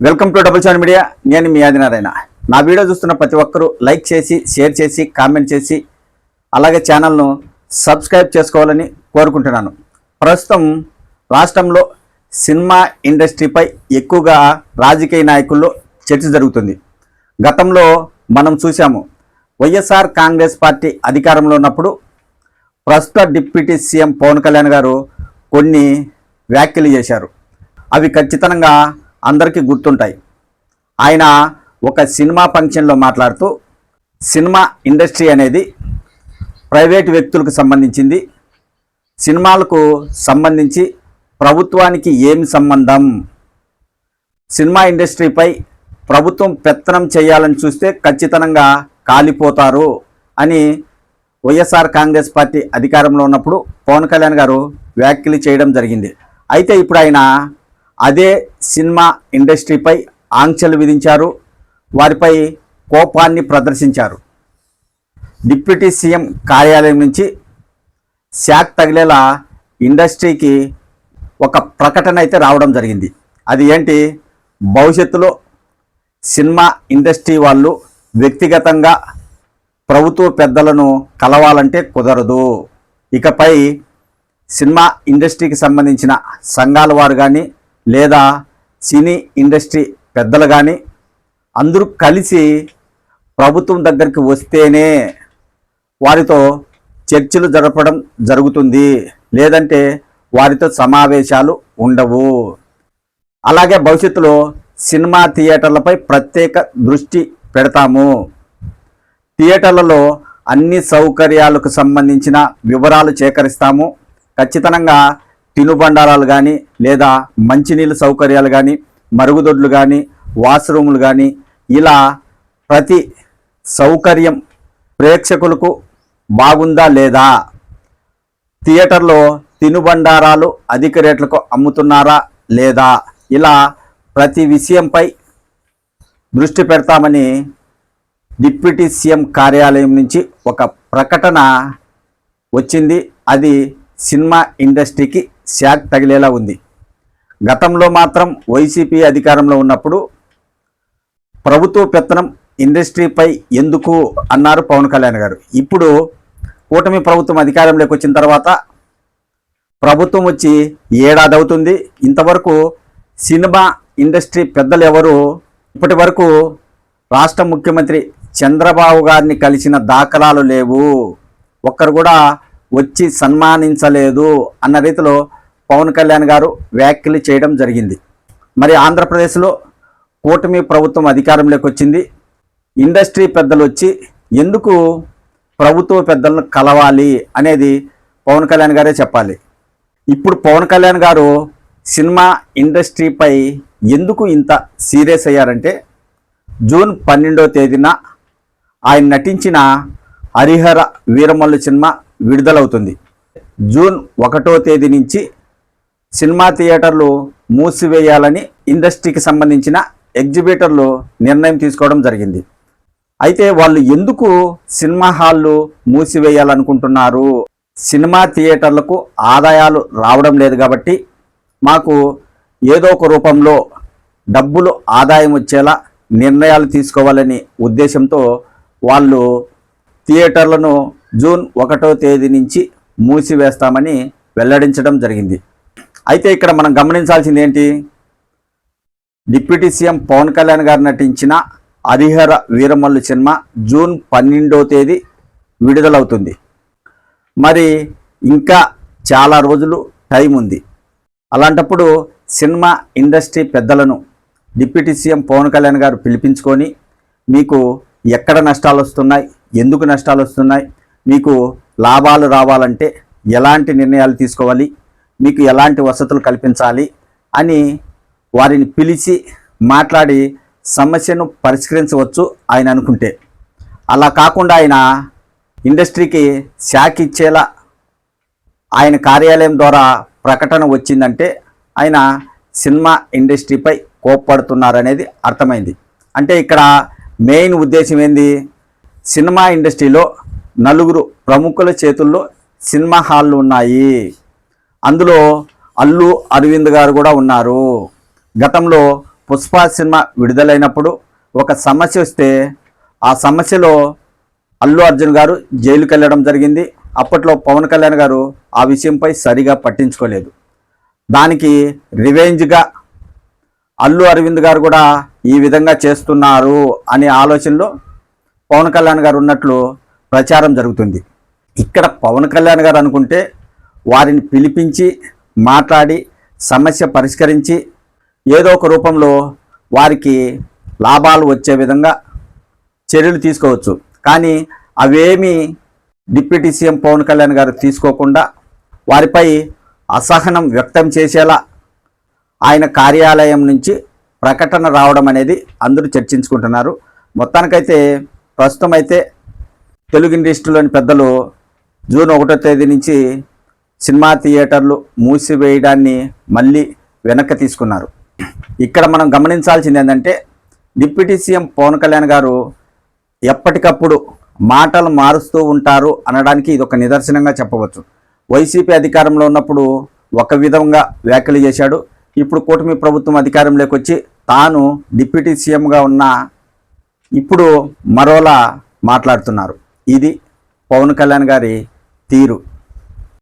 Welcome to double channel media. నేను మీ ఆదినారాయణ. నా video చూస్తున్న ప్రతి ఒక్కరూ లైక్ చేసి, షేర్ చేసి, కామెంట్ చేసి, అలాగే ఛానల్ను సబ్స్క్రైబ్ చేసుకోవాలని కోరుకుంటున్నాను. ప్రస్తుతం రాష్ట్రంలో సినిమా ఇండస్ట్రీపై ఎక్కువగా రాజకీయ నాయకుల్లో చర్చ జరుగుతుంది. గతంలో మనం చూసాము, వైఎస్ఆర్ కాంగ్రెస్ పార్టీ అధికారంలో ఉన్నప్పుడు ప్రస్తుత డిప్యూటీ సీఎం పవన్ కళ్యాణ్ గారు కొన్ని వ్యాఖ్యలు చేశారు. అవి ఖచ్చితంగా అందరికీ గుర్తుంటాయి. ఆయన ఒక సినిమా ఫంక్షన్లో మాట్లాడుతూ, సినిమా ఇండస్ట్రీ అనేది ప్రైవేటు వ్యక్తులకు సంబంధించింది, సినిమాలకు సంబంధించి ప్రభుత్వానికి ఏమి సంబంధం, సినిమా ఇండస్ట్రీపై ప్రభుత్వం పెత్తనం చేయాలని చూస్తే ఖచ్చితంగా కాలిపోతారు అని వైఎస్ఆర్ కాంగ్రెస్ పార్టీ అధికారంలో ఉన్నప్పుడు పవన్ కళ్యాణ్ గారు వ్యాఖ్యలు చేయడం జరిగింది. అయితే ఇప్పుడు ఆయన అదే సినిమా ఇండస్ట్రీపై ఆంక్షలు విధించారు, వారిపై కోపాన్ని ప్రదర్శించారు. డిప్యూటీ సీఎం కార్యాలయం నుంచి శాక్ తగిలేలా ఇండస్ట్రీకి ఒక ప్రకటన అయితే రావడం జరిగింది. అది ఏంటి, భవిష్యత్తులో సినిమా ఇండస్ట్రీ వాళ్ళు వ్యక్తిగతంగా ప్రభుత్వ పెద్దలను కలవాలంటే కుదరదు. ఇకపై సినిమా ఇండస్ట్రీకి సంబంధించిన సంఘాల వారు కానీ లేదా సినీ ఇండస్ట్రీ పెద్దలు కానీ అందరూ కలిసి ప్రభుత్వం దగ్గరికి వస్తేనే వారితో చర్చలు జరపడం జరుగుతుంది, లేదంటే వారితో సమావేశాలు ఉండవు. అలాగే భవిష్యత్తులో సినిమా థియేటర్లపై ప్రత్యేక దృష్టి పెడతాము. థియేటర్లలో అన్ని సౌకర్యాలకు సంబంధించిన వివరాలు సేకరిస్తాము. ఖచ్చితంగా తినుబండారాలు కానీ లేదా మంచినీళ్ళ సౌకర్యాలు కానీ, మరుగుదొడ్లు కానీ, వాష్రూములు కానీ, ఇలా ప్రతి సౌకర్యం ప్రేక్షకులకు బాగుందా లేదా, థియేటర్లో తినుబండారాలు అధిక రేట్లకు అమ్ముతున్నారా లేదా, ఇలా ప్రతి విషయంపై దృష్టి పెడతామని డిప్యూటీ సీఎం కార్యాలయం నుంచి ఒక ప్రకటన వచ్చింది. అది సినిమా ఇండస్ట్రీకి శాక్ తగిలేలా ఉంది. గతంలో మాత్రం వైసీపీ అధికారంలో ఉన్నప్పుడు ప్రభుత్వ పెత్తనం ఇండస్ట్రీపై ఎందుకు అన్నారు పవన్ కళ్యాణ్ గారు. ఇప్పుడు కూటమి ప్రభుత్వం అధికారంలోకి వచ్చిన తర్వాత ప్రభుత్వం వచ్చి ఏడాది అవుతుంది. ఇంతవరకు సినిమా ఇండస్ట్రీ పెద్దలు ఎవరు ఇప్పటి వరకు రాష్ట్ర ముఖ్యమంత్రి చంద్రబాబు గారిని కలిసిన దాఖలాలు లేవు, ఒక్కరు కూడా వచ్చి సన్మానించలేదు అన్న రీతిలో పవన్ కళ్యాణ్ గారు వ్యాఖ్యలు చేయడం జరిగింది. మరి ఆంధ్రప్రదేశ్లో కూటమి ప్రభుత్వం అధికారంలోకి వచ్చింది. ఇండస్ట్రీ పెద్దలు వచ్చి ఎందుకు ప్రభుత్వ పెద్దలను కలవాలి అనేది పవన్ కళ్యాణ్ గారే చెప్పాలి. ఇప్పుడు పవన్ కళ్యాణ్ గారు సినిమా ఇండస్ట్రీపై ఎందుకు ఇంత సీరియస్ అయ్యారంటే, జూన్ 12వ తేదీన ఆయన నటించిన హరిహర వీరమల్లు సినిమా విడుదలవుతుంది. జూన్ 1వ తేదీ నుంచి సినిమా థియేటర్లు మూసివేయాలని ఇండస్ట్రీకి సంబంధించిన ఎగ్జిబిటర్లు నిర్ణయం తీసుకోవడం జరిగింది. అయితే వాళ్ళు ఎందుకు సినిమా హాళ్ళు మూసివేయాలనుకుంటున్నారు? సినిమా థియేటర్లకు ఆదాయాలు రావడం లేదు కాబట్టి మాకు ఏదో ఒక రూపంలో డబ్బులు ఆదాయం వచ్చేలా నిర్ణయాలు తీసుకోవాలని ఉద్దేశంతో వాళ్ళు థియేటర్లను జూన్ 1వ తేదీ నుంచి మూసివేస్తామని వెల్లడించడం జరిగింది. అయితే ఇక్కడ మనం గమనించాల్సింది ఏంటి, డిప్యూటీ సీఎం పవన్ కళ్యాణ్ గారు నటించిన హరిహర వీరమల్లు సినిమా జూన్ 12వ తేదీ విడుదలవుతుంది. మరి ఇంకా చాలా రోజులు టైం ఉంది. అలాంటప్పుడు సినిమా ఇండస్ట్రీ పెద్దలను డిప్యూటీ సీఎం పవన్ కళ్యాణ్ గారు పిలిపించుకొని, మీకు ఎక్కడ నష్టాలు వస్తున్నాయి, ఎందుకు నష్టాలు వస్తున్నాయి, మీకు లాభాలు రావాలంటే ఎలాంటి నిర్ణయాలు తీసుకోవాలి, మీకు ఎలాంటి వసతులు కల్పించాలి అని వారిని పిలిచి మాట్లాడి సమస్యను పరిష్కరించవచ్చు ఆయన అనుకుంటే. అలా కాకుండా ఆయన ఇండస్ట్రీకి శాక్ ఇచ్చేలా ఆయన కార్యాలయం ద్వారా ప్రకటన వచ్చిందంటే ఆయన సినిమా ఇండస్ట్రీపై కోప్పడుతున్నారనేది అర్థమైంది. అంటే ఇక్కడ మెయిన్ ఉద్దేశం ఏంది, సినిమా ఇండస్ట్రీలో నలుగురు ప్రముఖుల చేతుల్లో సినిమా హాళ్ళు ఉన్నాయి. అందులో అల్లు అరవింద్ గారు కూడా ఉన్నారు. గతంలో పుష్ప సినిమా విడుదలైనప్పుడు ఒక సమస్య వస్తే ఆ సమస్యలో అల్లు అర్జున్ గారు జైలుకి వెళ్ళడం జరిగింది. అప్పట్లో పవన్ కళ్యాణ్ గారు ఆ విషయంపై సరిగా పట్టించుకోలేదు. దానికి రివెంజ్గా అల్లు అరవింద్ గారు కూడా ఈ విధంగా చేస్తున్నారు అనే ఆలోచనలో పవన్ కళ్యాణ్ గారు ఉన్నట్లు ప్రచారం జరుగుతుంది. ఇక్కడ పవన్ కళ్యాణ్ గారు అనుకుంటే వారిని పిలిపించి మాట్లాడి సమస్య పరిష్కరించి ఏదో ఒక రూపంలో వారికి లాభాలు వచ్చే విధంగా చర్యలు తీసుకోవచ్చు. కానీ అవేమీ డిప్యూటీ సీఎం పవన్ కళ్యాణ్ గారు తీసుకోకుండా వారిపై అసహనం వ్యక్తం చేసేలా ఆయన కార్యాలయం నుంచి ప్రకటన రావడం అనేది అందరూ చర్చించుకుంటున్నారు. మొత్తానికైతే ప్రస్తుతం అయితే తెలుగు ఇండస్ట్రీలోని పెద్దలు జూన్ 1వ తేదీ నుంచి సినిమా థియేటర్లు మూసివేయడాన్ని మళ్ళీ వెనక్కి తీసుకున్నారు. ఇక్కడ మనం గమనించాల్సింది ఏంటంటే డిప్యూటీ సీఎం పవన్ కళ్యాణ్ గారు ఎప్పటికప్పుడు మాటలు మారుస్తూ ఉంటారు అనడానికి ఇది ఒక నిదర్శనంగా చెప్పవచ్చు. వైసీపీ అధికారంలో ఉన్నప్పుడు ఒక విధంగా వ్యాఖ్యలు చేశాడు. ఇప్పుడు కూటమి ప్రభుత్వం అధికారంలోకి వచ్చి తాను డిప్యూటీ సీఎంగా ఉన్న ఇప్పుడు మరోలా మాట్లాడుతున్నారు. ఇది పవన్ కళ్యాణ్ గారి తీరు.